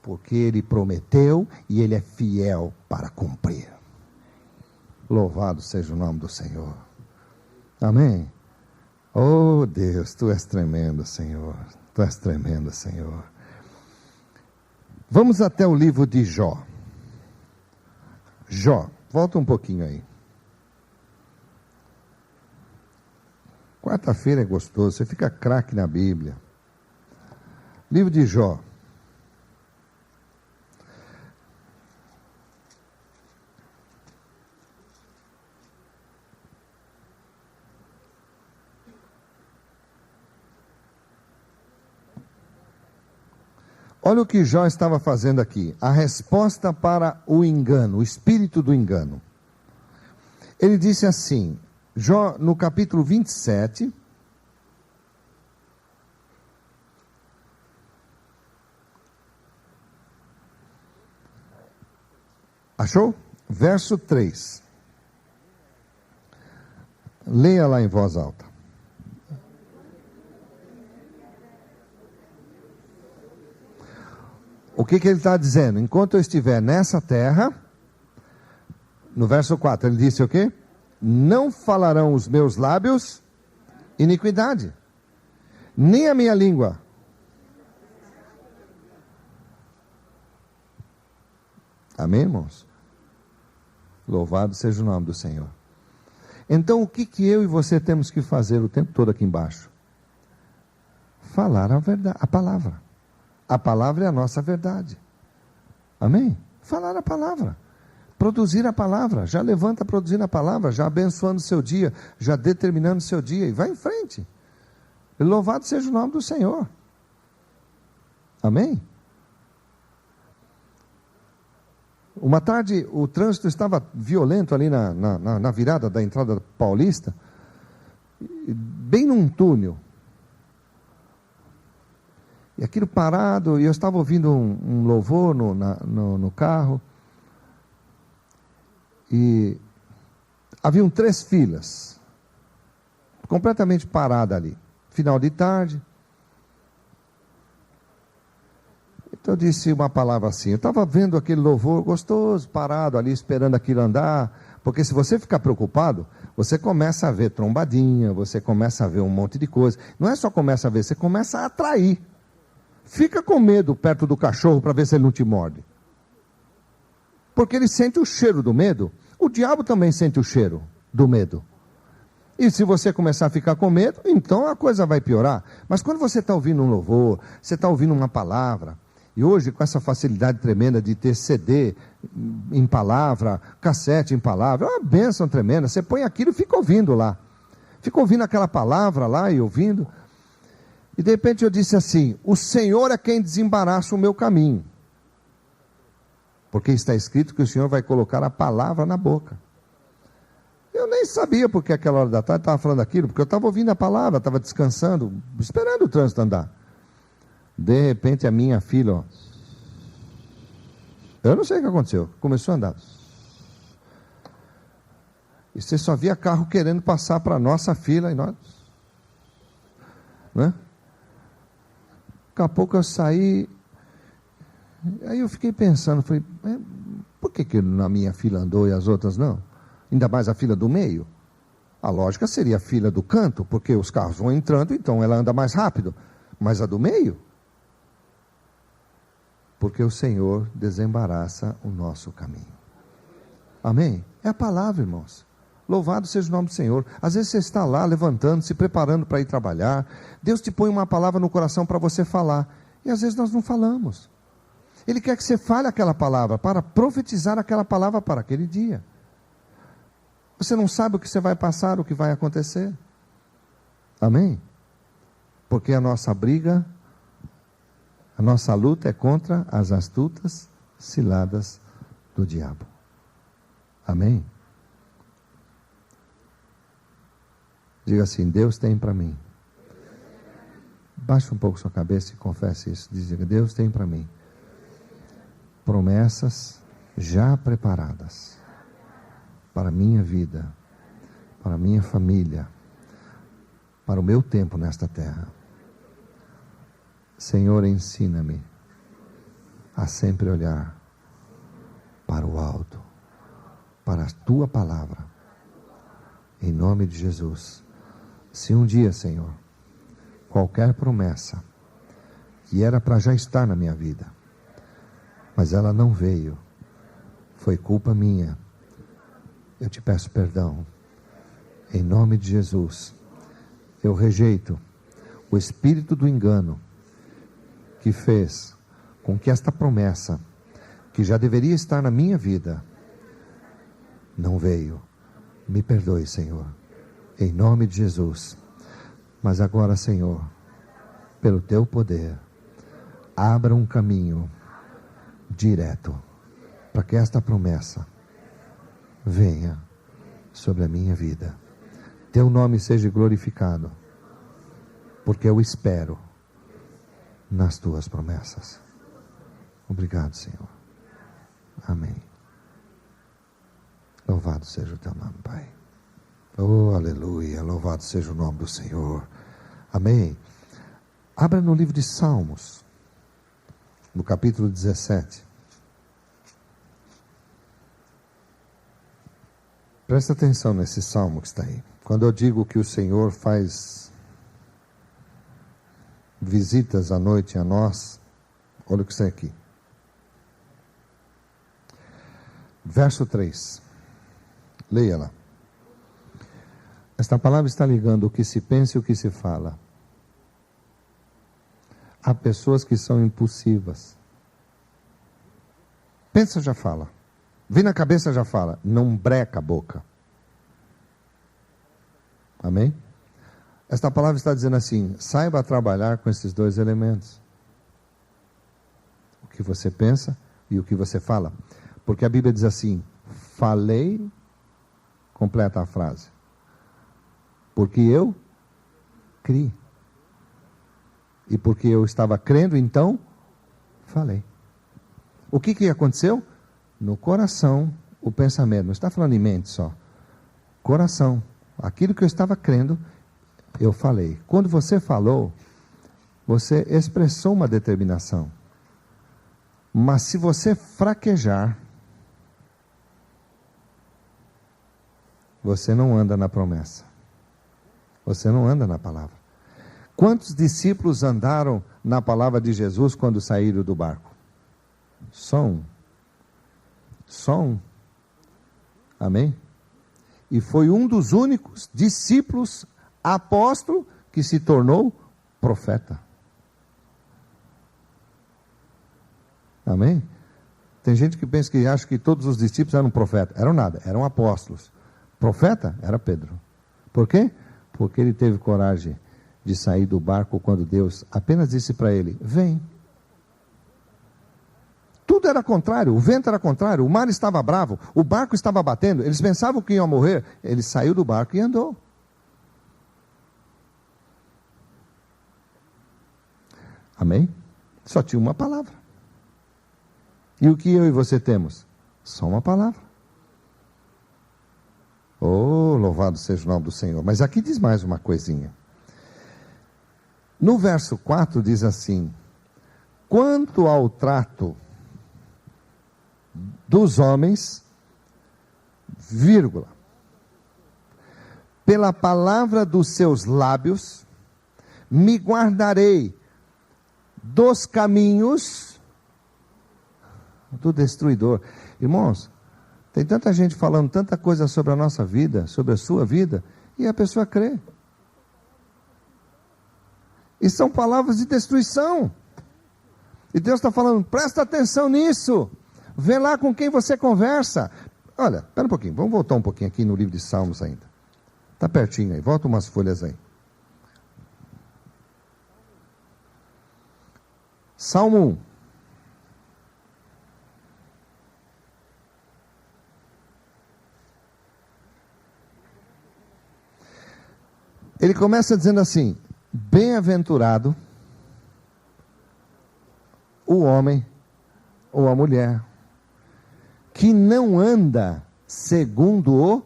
Porque Ele prometeu e Ele é fiel para cumprir. Louvado seja o nome do Senhor. Amém? Oh Deus, Tu és tremendo, Senhor. Tu és tremendo, Senhor. Vamos até o livro de Jó. Jó, volta um pouquinho aí. Quarta-feira é gostoso, você fica craque na Bíblia. Livro de Jó. Olha o que Jó estava fazendo aqui. A resposta para o engano, o espírito do engano. Ele disse assim, Jó, no capítulo 27, achou? Verso 3. Leia lá em voz alta. O que ele está dizendo? Enquanto eu estiver nessa terra, no verso 4, ele disse o quê? Não falarão os meus lábios iniquidade, nem a minha língua. Amém, irmãos? Louvado seja o nome do Senhor. Então, o que eu e você temos que fazer o tempo todo aqui embaixo? Falar a verdade, a palavra. A palavra é a nossa verdade. Amém? Falar a palavra. Produzir a palavra. Já levanta produzindo a palavra, já abençoando o seu dia, já determinando o seu dia. E vai em frente. Louvado seja o nome do Senhor. Amém? Uma tarde, o trânsito estava violento ali na virada da entrada paulista, bem num túnel. E aquilo parado, e eu estava ouvindo um louvor no carro, e haviam 3 filas, completamente parada ali, final de tarde. Então eu disse uma palavra assim, eu estava vendo aquele louvor gostoso, parado ali, esperando aquilo andar, porque se você ficar preocupado, você começa a ver trombadinha, você começa a ver um monte de coisa, não é só começa a ver, você começa a atrair. Fica com medo perto do cachorro para ver se ele não te morde. Porque ele sente o cheiro do medo. O diabo também sente o cheiro do medo. E se você começar a ficar com medo, então a coisa vai piorar. Mas quando você está ouvindo um louvor, você está ouvindo uma palavra, e hoje com essa facilidade tremenda de ter CD em palavra, cassete em palavra, é uma bênção tremenda. Você põe aquilo e fica ouvindo lá. Fica ouvindo aquela palavra lá e ouvindo. E de repente eu disse assim, o Senhor é quem desembaraça o meu caminho. Porque está escrito que o Senhor vai colocar a palavra na boca. Eu nem sabia porque aquela hora da tarde estava falando aquilo, porque eu estava ouvindo a palavra, estava descansando, esperando o trânsito andar. De repente a minha filha, ó, eu não sei o que aconteceu, começou a andar. E você só via carro querendo passar para a nossa fila, e nós, né? Daqui a pouco eu saí, aí eu fiquei pensando, falei, por que na minha fila andou e as outras não? Ainda mais a fila do meio. A lógica seria a fila do canto, porque os carros vão entrando, então ela anda mais rápido. Mas a do meio? Porque o Senhor desembaraça o nosso caminho. Amém? É a palavra, irmãos. Louvado seja o nome do Senhor. Às vezes você está lá levantando, se preparando para ir trabalhar. Deus te põe uma palavra no coração para você falar. E às vezes nós não falamos. Ele quer que você fale aquela palavra, para profetizar aquela palavra para aquele dia. Você não sabe o que você vai passar, o que vai acontecer. Amém? Porque a nossa briga, a nossa luta é contra as astutas ciladas do diabo. Amém? Diga assim, Deus tem para mim. Baixe um pouco sua cabeça e confesse isso. Diga, Deus tem para mim promessas já preparadas para a minha vida, para a minha família, para o meu tempo nesta terra. Senhor, ensina-me a sempre olhar para o alto, para a Tua palavra, em nome de Jesus. Se um dia, Senhor, qualquer promessa que era para já estar na minha vida, mas ela não veio, foi culpa minha, eu te peço perdão, em nome de Jesus. Eu rejeito o espírito do engano que fez com que esta promessa, que já deveria estar na minha vida, não veio. Me perdoe, Senhor, em nome de Jesus. Mas agora, Senhor, pelo Teu poder, abra um caminho direto para que esta promessa venha sobre a minha vida. Teu nome seja glorificado, porque eu espero nas Tuas promessas. Obrigado, Senhor. Amém. Louvado seja o Teu nome, Pai. Oh, aleluia. Louvado seja o nome do Senhor. Amém. Abra no livro de Salmos, no capítulo 17. Presta atenção nesse salmo que está aí. Quando eu digo que o Senhor faz visitas à noite a nós, olha o que está aqui. Verso 3. Leia lá. Esta palavra está ligando o que se pensa e o que se fala. Há pessoas que são impulsivas. Pensa, já fala. Vem na cabeça, já fala. Não breca a boca. Amém? Esta palavra está dizendo assim, saiba trabalhar com esses dois elementos. O que você pensa e o que você fala. Porque a Bíblia diz assim, falei, completa a frase. Porque eu criei. E porque eu estava crendo, então, falei. O que aconteceu? No coração, o pensamento. Não está falando em mente só. Coração. Aquilo que eu estava crendo, eu falei. Quando você falou, você expressou uma determinação. Mas se você fraquejar, você não anda na promessa. Você não anda na palavra. Quantos discípulos andaram na palavra de Jesus quando saíram do barco? Só um. Só um. Amém? E foi um dos únicos discípulos, apóstolo, que se tornou profeta. Amém? Tem gente que pensa que acha que todos os discípulos eram profetas. Eram nada, eram apóstolos. Profeta era Pedro. Por quê? Porque ele teve coragem de sair do barco quando Deus apenas disse para ele, vem. Tudo era contrário, o vento era contrário, o mar estava bravo, o barco estava batendo, eles pensavam que iam morrer, ele saiu do barco e andou. Amém? Só tinha uma palavra. E o que eu e você temos? Só uma palavra. Oh, louvado seja o nome do Senhor. Mas aqui diz mais uma coisinha. No verso 4 diz assim: quanto ao trato dos homens, vírgula, pela palavra dos seus lábios, me guardarei dos caminhos do destruidor. Irmãos, tem tanta gente falando tanta coisa sobre a nossa vida, sobre a sua vida, e a pessoa crê. E são palavras de destruição. E Deus está falando, presta atenção nisso. Vê lá com quem você conversa. Olha, espera um pouquinho, vamos voltar um pouquinho aqui no livro de Salmos ainda. Está pertinho aí, volta umas folhas aí. Salmo 1. Ele começa dizendo assim: bem-aventurado o homem ou a mulher que não anda segundo o...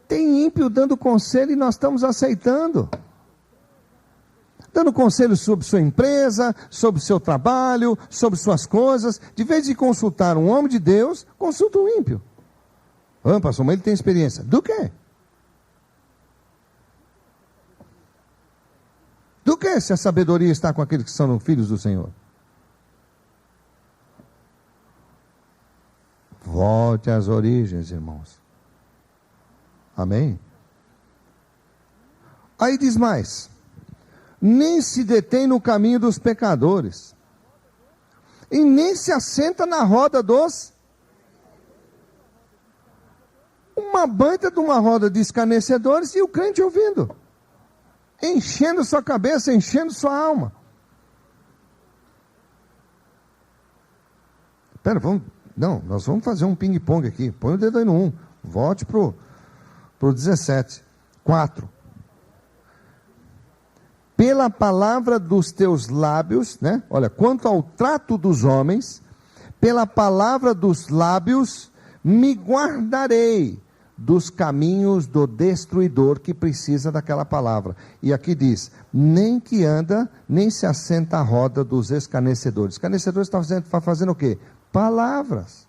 Tem ímpio dando conselho e nós estamos aceitando. Dando conselho sobre sua empresa, sobre seu trabalho, sobre suas coisas. De vez de consultar um homem de Deus, consulta um ímpio. Pastor, mas ele tem experiência. Do quê? Do que se a sabedoria está com aqueles que são filhos do Senhor? Volte às origens, irmãos. Amém? Aí diz mais: nem se detém no caminho dos pecadores, e nem se assenta na roda dos... Uma baita de uma roda de escarnecedores e o crente ouvindo, enchendo sua cabeça, enchendo sua alma. Espera, nós vamos fazer um ping-pong aqui. Põe o dedo aí no 1, volte para o 17, 4. Pela palavra dos teus lábios, né? Olha, quanto ao trato dos homens, pela palavra dos lábios, me guardarei dos caminhos do destruidor, que precisa daquela palavra. E aqui diz, nem que anda, nem se assenta à roda dos escarnecedores. Escarnecedores está fazendo o quê? Palavras.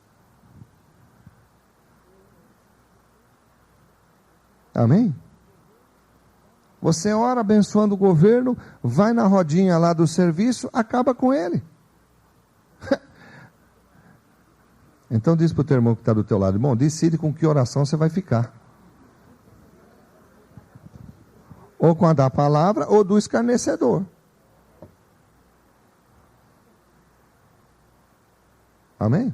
Amém? Você ora abençoando o governo, vai na rodinha lá do serviço, acaba com ele. Então diz para o teu irmão que está do teu lado, irmão, decide com que oração você vai ficar. Ou com a da palavra, ou do escarnecedor. Amém?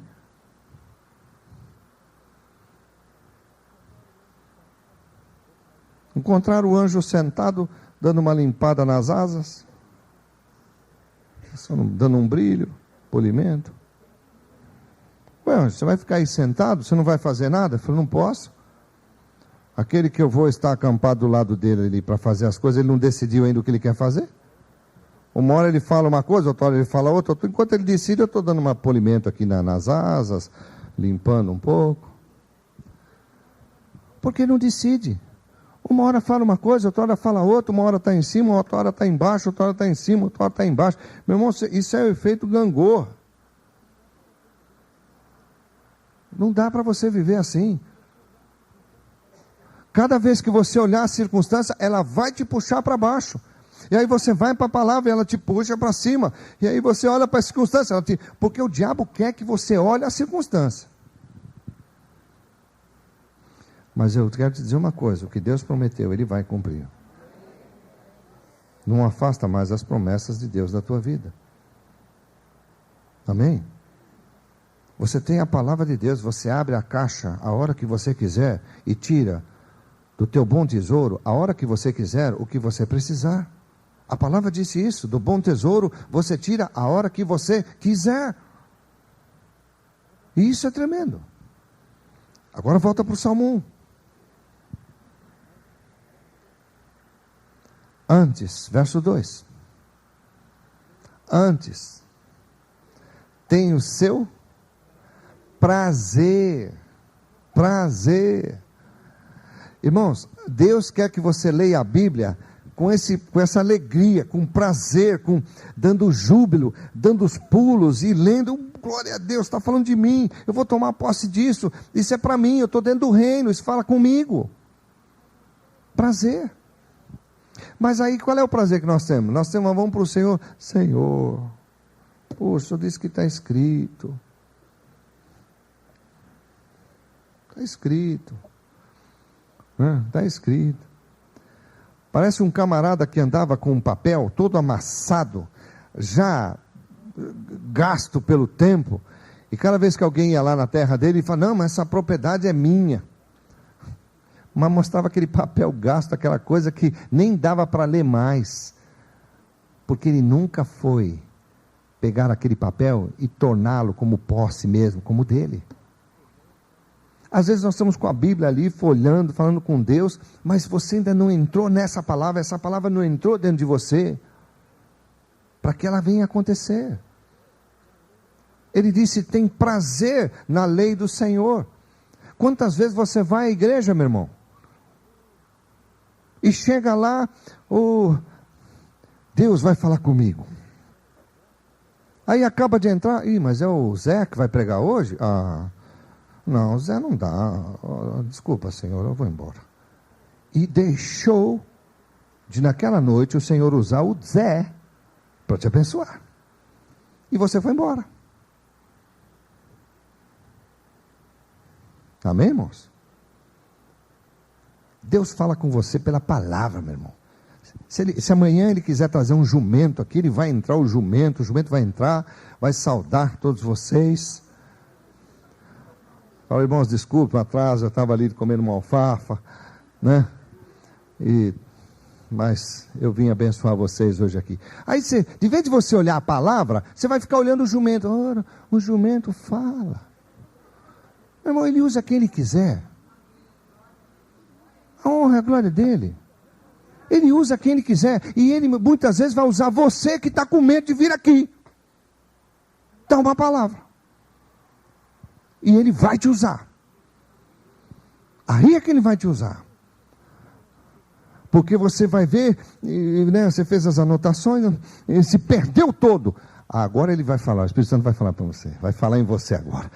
Encontrar o anjo sentado, dando uma limpada nas asas, dando um brilho, polimento. Ué, você vai ficar aí sentado, você não vai fazer nada? Eu falei, não posso. Aquele que eu vou estar acampado do lado dele ali para fazer as coisas, ele não decidiu ainda o que ele quer fazer? Uma hora ele fala uma coisa, outra hora ele fala outra. Enquanto ele decide, eu estou dando um polimento aqui nas asas, limpando um pouco. Porque não decide. Uma hora fala uma coisa, outra hora fala outra, uma hora está em cima, outra hora está embaixo, outra hora está em cima, outra hora está embaixo. Meu irmão, isso é o efeito gangorra. Não dá para você viver assim. Cada vez que você olhar a circunstância, ela vai te puxar para baixo. E aí você vai para a palavra e ela te puxa para cima. E aí você olha para a circunstância, porque o diabo quer que você olhe a circunstância. Mas eu quero te dizer uma coisa, o que Deus prometeu, Ele vai cumprir. Não afasta mais as promessas de Deus da tua vida. Amém? Você tem a palavra de Deus, você abre a caixa a hora que você quiser e tira do teu bom tesouro, a hora que você quiser, o que você precisar. A palavra disse isso, do bom tesouro você tira a hora que você quiser. E isso é tremendo. Agora volta para o Salmo 1. Antes, verso 2. antes tem o seu prazer. Prazer. Irmãos, Deus quer que você leia a Bíblia com essa alegria, com prazer, dando júbilo, dando os pulos e lendo. Glória a Deus, está falando de mim, eu vou tomar posse disso, isso é para mim, eu estou dentro do reino, isso fala comigo. Prazer. Mas aí qual é o prazer que nós temos? Nós temos, vamos para o Senhor. Senhor, poxa, o Senhor disse que está escrito. Está escrito. Está escrito. Parece um camarada que andava com um papel todo amassado, já gasto pelo tempo, e cada vez que alguém ia lá na terra dele, ele fala, não, mas essa propriedade é minha. Mas mostrava aquele papel gasto, aquela coisa que nem dava para ler mais, porque ele nunca foi pegar aquele papel e torná-lo como posse mesmo, como dele. Às vezes nós estamos com a Bíblia ali, folhando, falando com Deus, mas você ainda não entrou nessa palavra, essa palavra não entrou dentro de você, para que ela venha acontecer. Ele disse, tem prazer na lei do Senhor. Quantas vezes você vai à igreja, meu irmão? E chega lá, Deus vai falar comigo. Aí acaba de entrar, mas é o Zé que vai pregar hoje? Não, Zé não dá, desculpa Senhor, eu vou embora. E deixou de naquela noite o Senhor usar o Zé para te abençoar. E você foi embora. Amém, irmãos? Deus fala com você pela palavra, meu irmão. Se amanhã ele quiser trazer um jumento aqui, ele vai entrar o jumento vai entrar, vai saudar todos vocês. Fala, irmãos, desculpa, atrás eu estava ali comendo uma alfafa, né? Mas eu vim abençoar vocês hoje aqui. Aí de vez de você olhar a palavra, você vai ficar olhando o jumento. Ora, o jumento fala. Meu irmão, ele usa quem ele quiser. A honra e a glória dele. Ele usa quem ele quiser. E ele muitas vezes vai usar você que está com medo de vir aqui. Dá uma palavra. E ele vai te usar. Aí é que ele vai te usar. Porque você vai ver, né, você fez as anotações, ele se perdeu todo. Agora ele vai falar, o Espírito Santo vai falar para você, vai falar em você agora.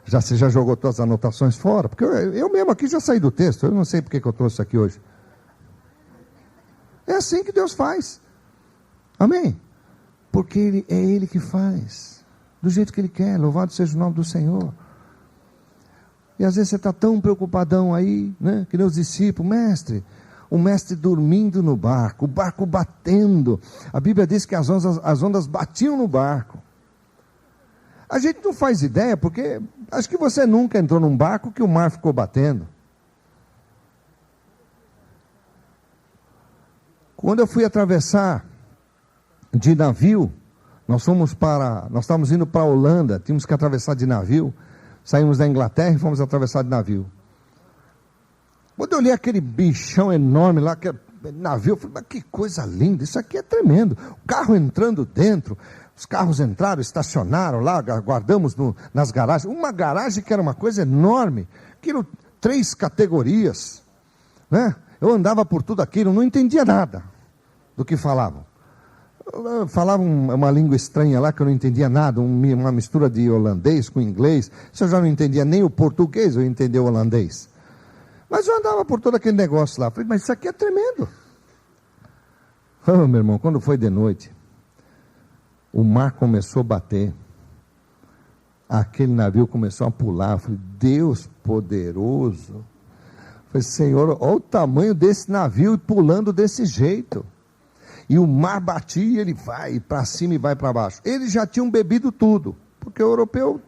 Você já jogou todas as anotações fora? Porque eu mesmo aqui já saí do texto, eu não sei porque que eu trouxe isso aqui hoje. É assim que Deus faz. Amém? Porque é Ele que faz, do jeito que Ele quer, louvado seja o nome do Senhor. E às vezes você está tão preocupadão aí, né, que nem os discípulos, mestre, o mestre dormindo no barco, o barco batendo, a Bíblia diz que as ondas batiam no barco. A gente não faz ideia, porque acho que você nunca entrou num barco que o mar ficou batendo. Quando eu fui atravessar de navio, nós estávamos indo para a Holanda, tínhamos que atravessar de navio, saímos da Inglaterra e fomos atravessar de navio. Quando eu olhei aquele bichão enorme lá, que navio, eu falei, mas que coisa linda, isso aqui é tremendo. O carro entrando dentro, os carros entraram, estacionaram lá, guardamos nas garagens, uma garagem que era uma coisa enorme, aquilo, 3 categorias, né? Eu andava por tudo aquilo, não entendia nada do que falavam. Falavam uma língua estranha lá que eu não entendia nada, uma mistura de holandês com inglês. Se eu já não entendia nem o português, eu entendia o holandês. Mas eu andava por todo aquele negócio lá. Falei, mas isso aqui é tremendo. Meu irmão, quando foi de noite, o mar começou a bater. Aquele navio começou a pular. Eu falei, Deus poderoso. Eu falei, Senhor, olha o tamanho desse navio pulando desse jeito. E o mar batia e ele vai para cima e vai para baixo. Eles já tinham bebido tudo, porque o europeu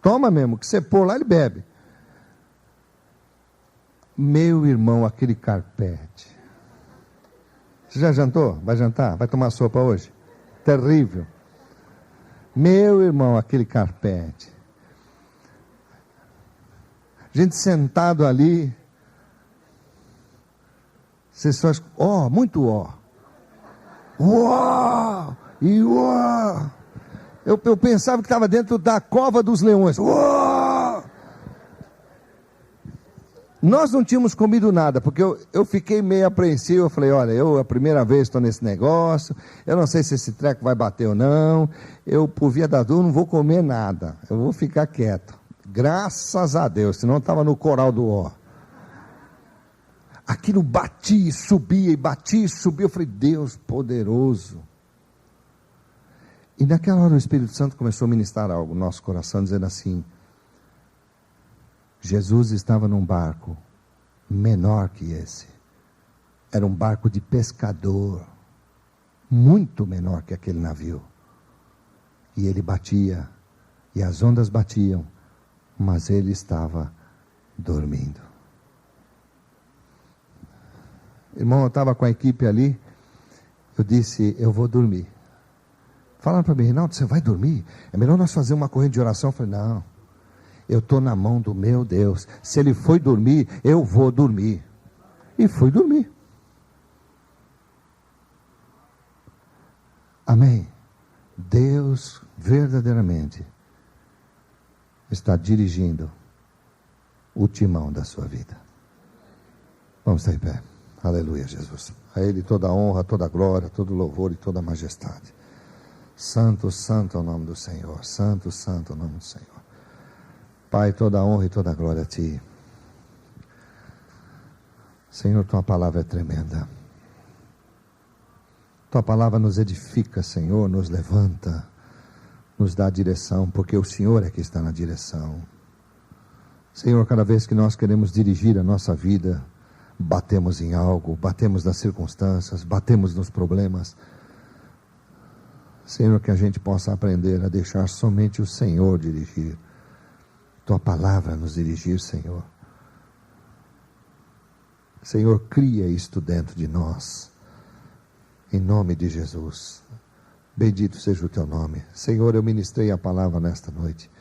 toma mesmo, que você pôr lá ele bebe. Meu irmão, aquele carpete. Você já jantou? Vai jantar? Vai tomar sopa hoje? Terrível. Meu irmão, aquele carpete. Gente sentado ali. Você só... muito ó. Uau! E uau! Eu pensava que estava dentro da cova dos leões. Uou! Nós não tínhamos comido nada, porque eu fiquei meio apreensivo. Eu falei, olha, a primeira vez estou nesse negócio, eu não sei se esse treco vai bater ou não. Eu, por via da dúvida, não vou comer nada, eu vou ficar quieto. Graças a Deus, senão eu estava no coral do ó. Aquilo batia e subia, e batia e subia. Eu falei, Deus poderoso. E naquela hora o Espírito Santo começou a ministrar algo no nosso coração, dizendo assim: Jesus estava num barco menor que esse. Era um barco de pescador, muito menor que aquele navio. E ele batia, e as ondas batiam, mas ele estava dormindo. Irmão, eu estava com a equipe ali, eu disse, eu vou dormir. Falaram para mim, Reinaldo, você vai dormir? É melhor nós fazer uma corrente de oração. Eu falei, não, eu estou na mão do meu Deus. Se ele foi dormir, eu vou dormir. E fui dormir. Amém. Deus verdadeiramente está dirigindo o timão da sua vida. Vamos estar em pé. Aleluia, Jesus. A Ele toda a honra, toda a glória, todo o louvor e toda a majestade. Santo, santo é o nome do Senhor. Santo, santo é o nome do Senhor. Pai, toda a honra e toda a glória a Ti. Senhor, Tua palavra é tremenda. Tua palavra nos edifica, Senhor, nos levanta, nos dá direção, porque o Senhor é que está na direção. Senhor, cada vez que nós queremos dirigir a nossa vida, batemos em algo, batemos nas circunstâncias, batemos nos problemas. Senhor, que a gente possa aprender a deixar somente o Senhor dirigir. Tua palavra nos dirigir, Senhor. Senhor, cria isto dentro de nós. Em nome de Jesus. Bendito seja o Teu nome. Senhor, eu ministrei a palavra nesta noite.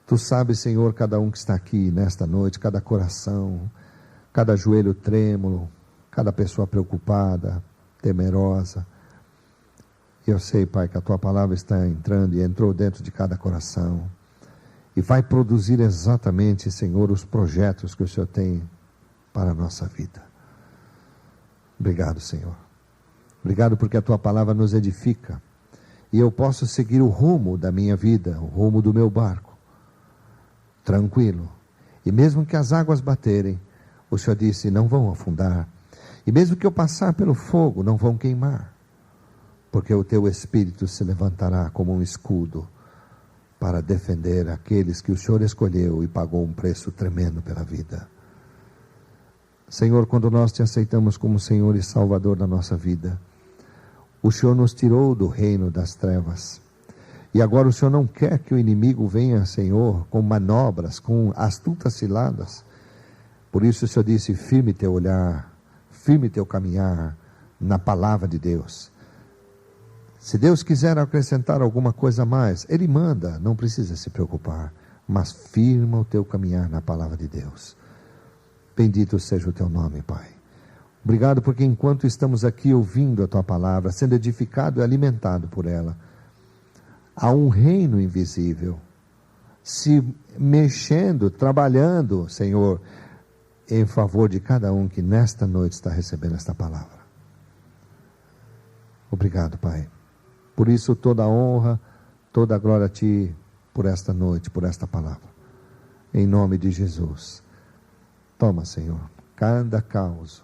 Tu sabes, Senhor, cada um que está aqui nesta noite, cada coração, cada joelho trêmulo, cada pessoa preocupada, temerosa. Eu sei, Pai, que a Tua palavra está entrando e entrou dentro de cada coração. E vai produzir exatamente, Senhor, os projetos que o Senhor tem para a nossa vida. Obrigado, Senhor. Obrigado porque a Tua palavra nos edifica. E eu posso seguir o rumo da minha vida, o rumo do meu barco. Tranquilo. E mesmo que as águas baterem, o Senhor disse, não vão afundar. E mesmo que eu passar pelo fogo, não vão queimar. Porque o Teu Espírito se levantará como um escudo para defender aqueles que o Senhor escolheu e pagou um preço tremendo pela vida. Senhor, quando nós Te aceitamos como Senhor e Salvador da nossa vida, o Senhor nos tirou do reino das trevas. E agora o Senhor não quer que o inimigo venha, Senhor, com manobras, com astutas ciladas. Por isso o Senhor disse, firme teu olhar, firme teu caminhar na palavra de Deus. Se Deus quiser acrescentar alguma coisa a mais, Ele manda, não precisa se preocupar. Mas firma o teu caminhar na palavra de Deus. Bendito seja o Teu nome, Pai. Obrigado porque enquanto estamos aqui ouvindo a Tua palavra, sendo edificado e alimentado por ela, há um reino invisível se mexendo, trabalhando, Senhor, em favor de cada um que nesta noite está recebendo esta palavra. Obrigado, Pai. Por isso toda a honra, toda a glória a Ti por esta noite, por esta palavra. Em nome de Jesus. Toma, Senhor, cada caos.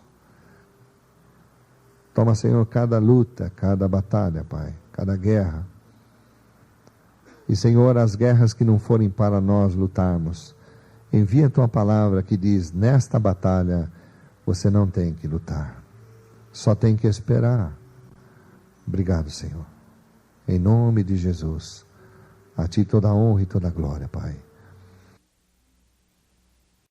Toma, Senhor, cada luta, cada batalha, Pai, cada guerra. E, Senhor, as guerras que não forem para nós lutarmos, envia a Tua palavra que diz, nesta batalha você não tem que lutar, só tem que esperar. Obrigado, Senhor. Em nome de Jesus, a Ti toda a honra e toda a glória, Pai.